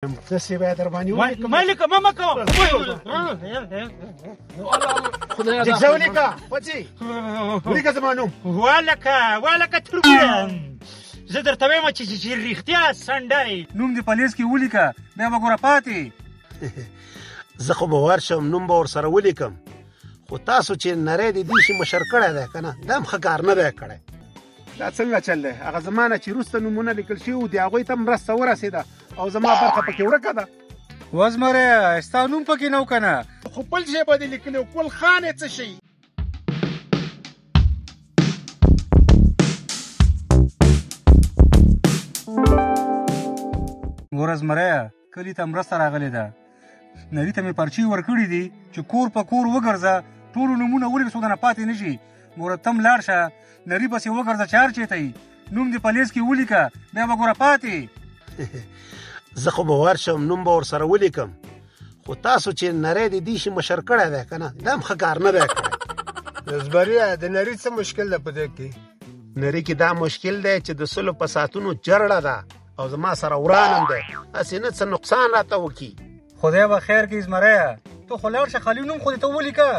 داسې باید در باندې ولیکم. ما لیکه ما کوه زه ولیکه پڅې ولیکه زما نوم والکه ترګورم. زه درته وایم چې رښتیا سنډی نوم دې په لیست کې ولیکه بیا به ګوره پاتې. زه خو به ورشم نوم به ورسره ولیکم، خو تاسو چې نری د دې شي مشر کړی دی که نه دا هم ښه کار نه دی کړی. دا څنګه چل دی؟ هغه زما نه چې وروسته نومونه لیکل شوي وو د هغوی ته مرسته ورسېده او زما برخه پکې ورکه ده. وزمره ستا نوم پکې نه و که نه؟ خو بل شی به دې لیکلی و ګل خان یې څه شي؟ ګوره زمره کلي ته مرسته راغلې ده، نري ته مې پرچې ورکړي دي چې کور په کور وګرځه، ټولو نومونه ولیکه څوک نه پاتې نه شي. ګوره تم لاړ شه نري پسې وګرځه چې هر چېرته یي نوم دې په لیست کې ولیکه بیا به ګوره پاتې. زه خو به ورشم نوم به ورسره ولیکم، خو تاسو چې نری د دې شي مشر کړی دی که نه دا هم ښه کار نه دی کړی. زبریه د نري څه مشکل ده په دې کې؟ نری کې دا مشکل دی چې د سلو په ساعتونو جرړه ده او زما سره ورانم دی، هسې نه څه نقصان راته وکړي. خدای به خیر کړي زمره، ته خو لاړ شه خالي نوم خو دې ته ولیکه.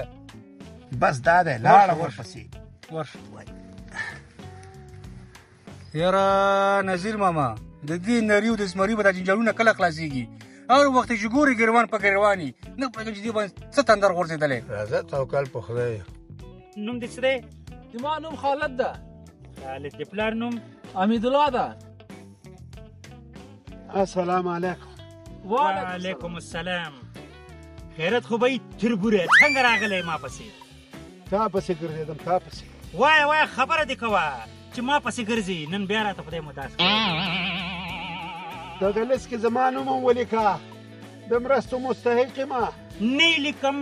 بس دا دی لاړه ورپسې ورشه. یاره نظیر ماما د دې نري او د زمري به دا جنجالونه کله خلاصېږي؟ هر وخت چې ګورې ګریوان په ګریوان وي نه پوهېږم چې دې باندې څه تندر غورځېدلی. راځه توکل په خدای. نوم دې څه دی؟ زما نوم خالد ده. خالد د پلار نوم؟ حمیدالله ده. السلام علیکم. وعلیکم السلام. خیرت خو به یې تربوره څنګه راغلی ما پسې؟ تا پسې ګرځېدم تا پسې. وایه خبره دې کوه چې ما پسې ګرځي نن بیا راته خدای مداس دغه لیست کې زما نوم هم ولیکه، د مرستو مستحق یم. نه لیکم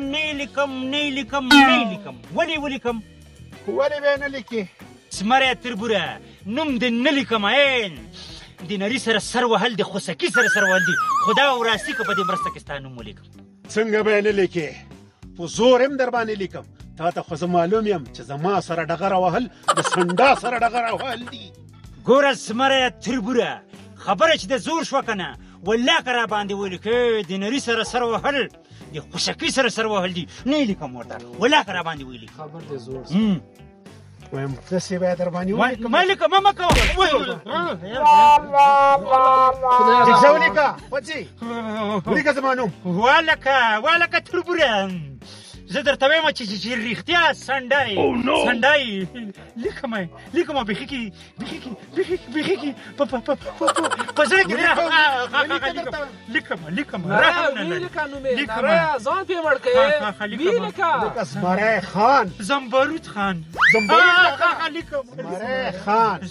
ولې ولیکم؟ ولې به یې نه لیکې؟ زمری تربوره نوم دې نه لیکم. د نري سره سر وهل دي، خوسکي سره وهل دي، خدا او راستي که په دې مرسته کې ستا نوم ولیکم. څنګه به یې نه لیکې؟ په زور هم در باندې لیکم. تا ته خو زه معلوم یم چې زما سره ډغره وهل د سنډا سره ډغره وهل دي. ګوره زمری تربوره خبره چې د زور شوه که نه والله که را باندې ولیکې د نري سره سر وهل د خوسکي سره وهل دي نه یې لیکم ورته والله که را باندې ولیکې. خبر دې زور وایم داسې باید در باندې ولیکم. ما لیکه ما کوه زه ولیکه پڅې ولیکه زما نوم. والکه تربوره زه درته وایم چې رښتیا سنډی لیکم بیخي کې په زړه کې لیکم ځان پې مړ کړې لکه زمری خان زمبرود خان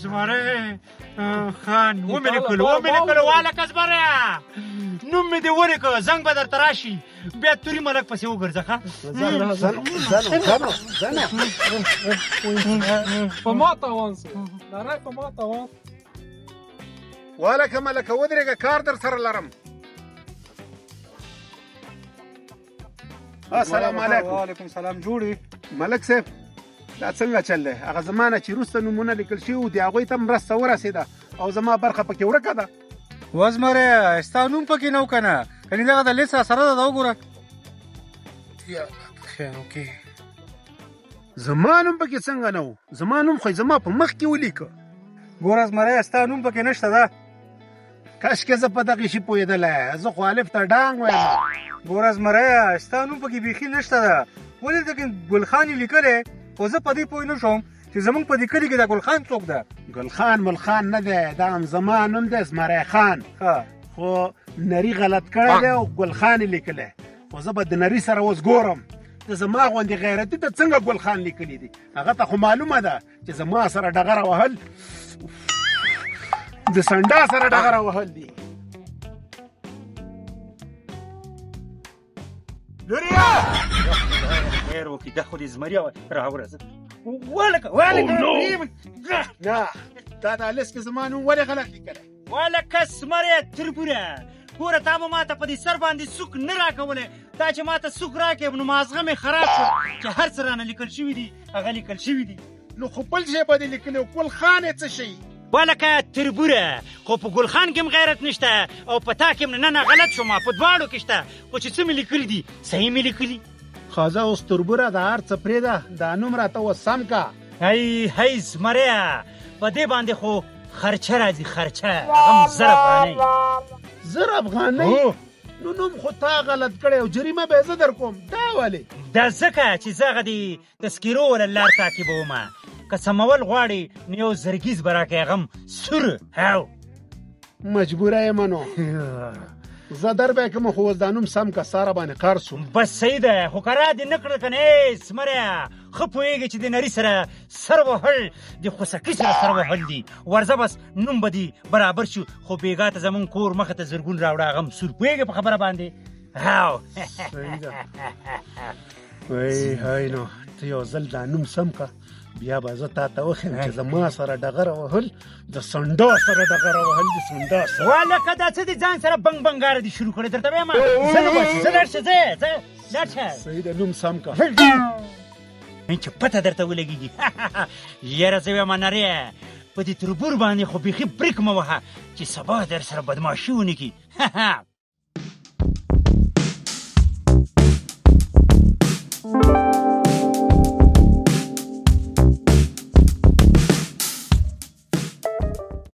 زمری خان ومې لیکلو والکه زمری نوم مې دې ولیکه زنګ به درته راشي بیا توري ملک پسې وګرځه ښه. په ما تاوان سو نری په ما تاوان. والکه ملکه ودرېږه کار در سره لرم. السلام علیکم. وعلیکم سلام. جوړې ملک صاحب دا څنګه چل دی؟ هغه زما نه چې وروسته نومونه لیکل شوي وو د هغوی ته مرسته ورسېده او زما برخه پکې ورکه ده. وزمره ستا نوم پکې نه و که نه؟ کنې دغه د لیست سره ده دا وګوره. خیر اوکې. زما نوم پکې څنګه نه و؟ زما نوم خو زما په مخ کې ولیکه. ګوره زمره ستا نوم پکې نشته ده. کاشکې زه په دغې شي پوهېدلی، زه خو الف ته ډانګ وایم. ګوره زمره ستا نوم پکې بیخي نشته ده، ولې دکې ګل خان یې لیکلی خو زه په دې پوه نه شوم چې زمونږ په دې کلي کې دا ګل خان څوک ده. ګل خان ملخان نه دی، دا هم زما نوم دی زمری خان. خو نري غلط کړی دی او ګل خان یې لیکلی، خو زه به د نري سره اوس ګورم د زما غوندې غیرتي ته څنګه ګل خان لیکلی دي. هغه ته خو معلومه ده چې زما سره ډغره وهل د سنډا سره ډغره وهل دي. لوریا خیر وکړي دا خو دې زمري راورځه. والکه نه تا دا لیست کې زما نوم ولې غلط لیکلی؟ والکه زمری تربوره ګوره تا به ما ته په دې سر باندې سوک نه راکولی، تا چې ما ته سوک راکې نو مازغه مې خراب شو چې هر څه رانه لیکل شوي دي هغه لیکل شوي دي. نو خو بل شی به دې لیکلی و ګل خان یې څه شي؟ بالکه تربوره خو په ګل خان کې هم غیرت نشته او په تا کې هم نه غلط شوم په دواړو کې شته خو چې څه مې لیکلي دي صحیح مې لیکلي خازه اوس تربوره د هر څه پرېږده دا نوم راته اوس سم کا هی زمریه په دې باندې خو خرچه راځي خرچه هغه هم 1000 افغانۍ 1000 افغانۍ نو نوم خو تا غلط کړی او جریمه به زه در کوم دا ولې دا ځکه چې زه هغه د تذکیرو ولا لار تعقیبومه که سمول غواړې نو یو زرګیز به راکړې هغه هم سور هاو مجبوره یم نو زه در به کوم خو اوس دا نوم سم که ساره باندې قرض شوم بس صحیح ده خو کرا دې نه کړل که نه زمریه ښه پوهېږې چې د نري سره سر وهل د خوسکي سره سر وهل دي ورځه بس نوم به دې برابر شو خو بېګا ته زمونږ کور مخې ته زرګون راوړه هغه هم سور پوهېږې په خبره باندې هاو صحیح ده وای هاي نو ته یو ځل دا نوم سم که بیا به زه تا ته وښیم چې زما سره ډغره وهل د سنډا سره ډغره وهل د سنډا سره والکه دا څه دي ځان سره بنګ بنګاره دي شروع کړې درته وایم زه نه بچ زه لاړ شه زه لاړ شه صحیح ده نوم سم که چې پته درته ولګېږي یاره زه وایم نرې په دې تربور باندې خو بیخي بریک مه وهه چې سبا در سره بدماشي ونه کړي